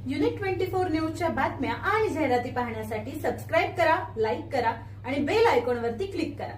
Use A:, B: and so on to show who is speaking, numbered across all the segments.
A: Unit 24 न्यूजच्या बातम्या आणि जाहिराती पाहण्यासाठी सबस्क्राइब करा, लाईक करा आणि बेल आयकॉनवरती क्लिक करा.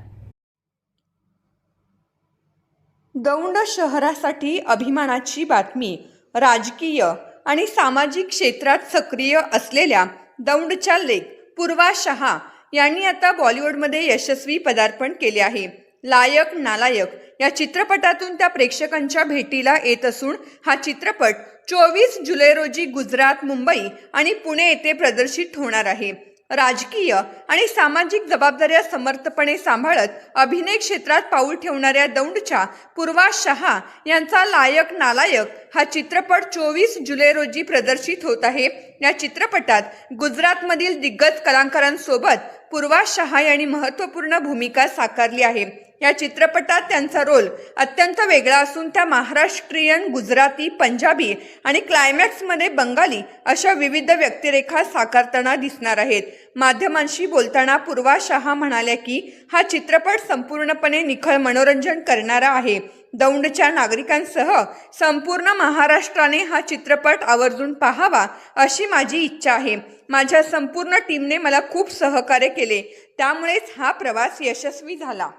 B: दौंड शहरासाठी अभिमानाची बातमी. राजकीय आणि सामाजिक क्षेत्रात सक्रिय असलेल्या दौंडच्या लेक पूर्वा शहा यांनी आता बॉलिवूडमध्ये यशस्वी पदार्पण केले आहे. लायक नालायक या चित्रपटातून त्या प्रेक्षकांच्या भेटीला येत असून हा चित्रपट 24 जुलै रोजी गुजरात, मुंबई आणि पुणे येथे प्रदर्शित होणार आहे. राजकीय आणि सामाजिक जबाबदाऱ्या समर्थपणे सांभाळत अभिनय क्षेत्रात पाऊल ठेवणाऱ्या दौंडच्या पूर्वा शहा यांचा लायक नालायक हा चित्रपट 24 जुलै रोजी प्रदर्शित होत आहे. या चित्रपटात गुजरातमधील दिग्गज कलाकारांसोबत पूर्वा शहा यांनी महत्त्वपूर्ण भूमिका साकारली आहे. या चित्रपटात त्यांचा रोल अत्यंत वेगळा असून त्या महाराष्ट्रीयन, गुजराती, पंजाबी आणि क्लायमॅक्समध्ये बंगाली अशा विविध व्यक्तिरेखा साकारताना दिसणार आहेत. माध्यमांशी बोलताना पूर्वा शहा म्हणाल्या की हा चित्रपट संपूर्णपणे निखळ मनोरंजन करणारा आहे. दौंडच्या नागरिकांसह संपूर्ण महाराष्ट्राने हा चित्रपट आवर्जून पाहावा अशी माझी इच्छा आहे. माझ्या संपूर्ण टीमने मला खूप सहकार्य केले, त्यामुळेच हा प्रवास यशस्वी झाला.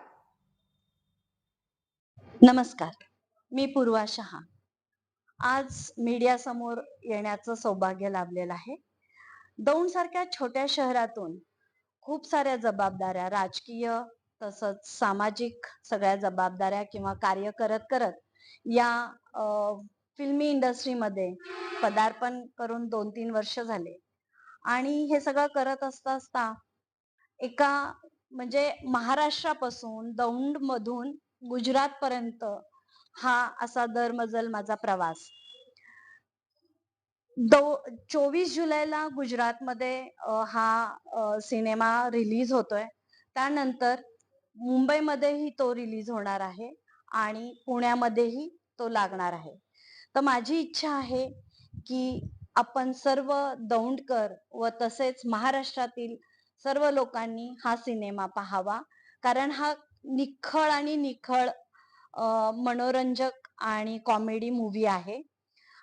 C: नमस्कार, मी पूर्वा शहा. आज मीडिया समोर येण्याचं सौभाग्य लाभलेलं आहे. दौंड सारख्या छोट्या शहरातून खूप साऱ्या जबाबदाऱ्या, राजकीय तसंच सामाजिक सगळ्या जबाबदाऱ्या किंवा कार्य करत करत या फिल्मी इंडस्ट्रीमध्ये पदार्पण करून 2-3 वर्ष झाले. आणि हे सगळं करत असता एका म्हणजे महाराष्ट्रापासून दौंड मधून गुजरात पर्यंत हा असा दरमजल माझा प्रवास. 24 जुलैला गुजरातमध्ये हा सिनेमा रिलीज होतोय. त्यानंतर मुंबईमध्येही तो रिलीज होणार आहे आणि पुण्यामध्येही तो लागणार आहे. तर माझी इच्छा आहे की आपण सर्व दौंडकर व तसेच महाराष्ट्रातील सर्व लोकांनी हा सिनेमा पाहावा, कारण हा निखळ आणि निखळ मनोरंजक आणि कॉमेडी मूवी आहे.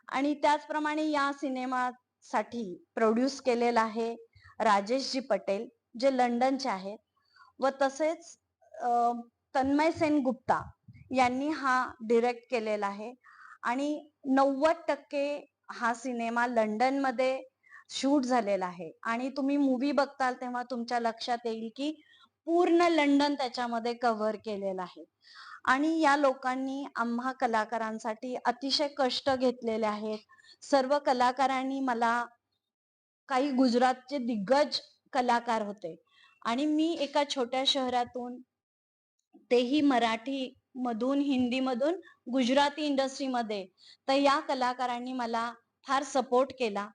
C: आणि त्याचप्रमाणे या सिनेमासाठी प्रोड्यूस केलेला आहे राजेशजी पटेल, जे लंडनचे आहेत, व तसेच तन्मय सेन गुप्ता यांनी हा डिरेक्ट केलेला आहे. आणि 90% हा सिनेमा लंडन मध्ये शूट झालेला आहे. आणि तुम्ही मूवी बघताल तेव्हा तुमच्या लक्षात येईल की पूर्ण लंडन त्याच्यामध्ये कव्हर केलेलं आहे. आणि या लोकांनी आम्हा कलाकारांसाठी अतिशय कष्ट घेतलेले आहेत. सर्व कलाकारांनी मला, काही गुजरातचे दिग्गज कलाकार होते आणि मी एका छोट्या शहरातून, तेही मराठी मधून, हिंदी मधून गुजराती इंडस्ट्रीमध्ये, तर या कलाकारांनी मला फार सपोर्ट केला.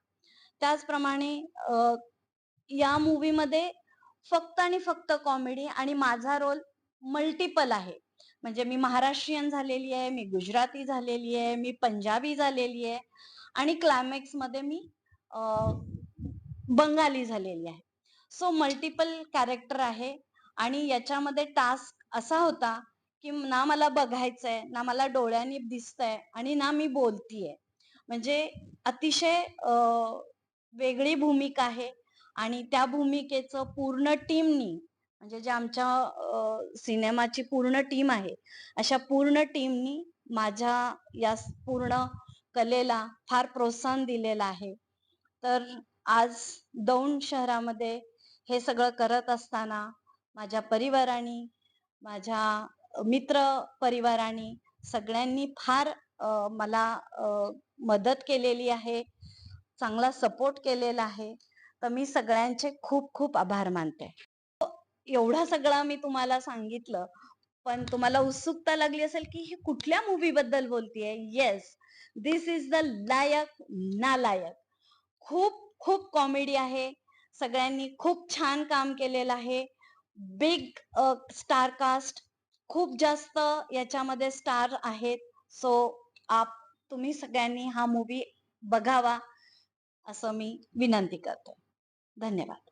C: त्याचप्रमाणे या मूवी मध्ये फक्त आणि फक्त कॉमेडी आणि माझा रोल मल्टिपल आहे. म्हणजे मी महाराष्ट्रीयन झालेली आहे, मी गुजराती झालेली आहे, मी पंजाबी झालेली आहे आणि क्लायमॅक्स मध्ये मी बंगाली झालेली आहे. सो मल्टिपल कॅरेक्टर आहे. आणि याच्यामध्ये टास्क असा होता की ना मला बघायचंय, ना मला डोळ्यांनी दिसतंय आणि ना मी बोलतीये. म्हणजे अतिशय वेगळी भूमिका आहे. आणि त्या भूमिकेचं पूर्ण टीमनी, म्हणजे जे आमच्या सिनेमाची पूर्ण टीम आहे, अशा पूर्ण टीमनी माझ्या या पूर्ण कलेला फार प्रोत्साहन दिलेलं आहे. तर आज दौंड शहरामध्ये हे सगळं करत असताना माझ्या परिवाराने, माझ्या मित्र परिवाराने सगळ्यांनी फार मला मदत केलेली आहे, चांगला सपोर्ट केलेला आहे. तर मी सगळ्यांचे खूप खूप आभार मानते. एवढा सगळं मी तुम्हाला सांगितलं, पण तुम्हाला उत्सुकता लागली असेल की हे कुठल्या मूवी बद्दल बोलतीये. येस, दिस इज द लायक नालायक. खूप खूप कॉमेडी आहे. सगळ्यांनी खूप छान काम केलेलं आहे. बिग स्टार कास्ट, खूप जास्त याच्यामध्ये स्टार आहेत. सो तुम्ही सगळ्यांनी हा मूवी बघावा असं मी विनंती करते. धन्यवाद.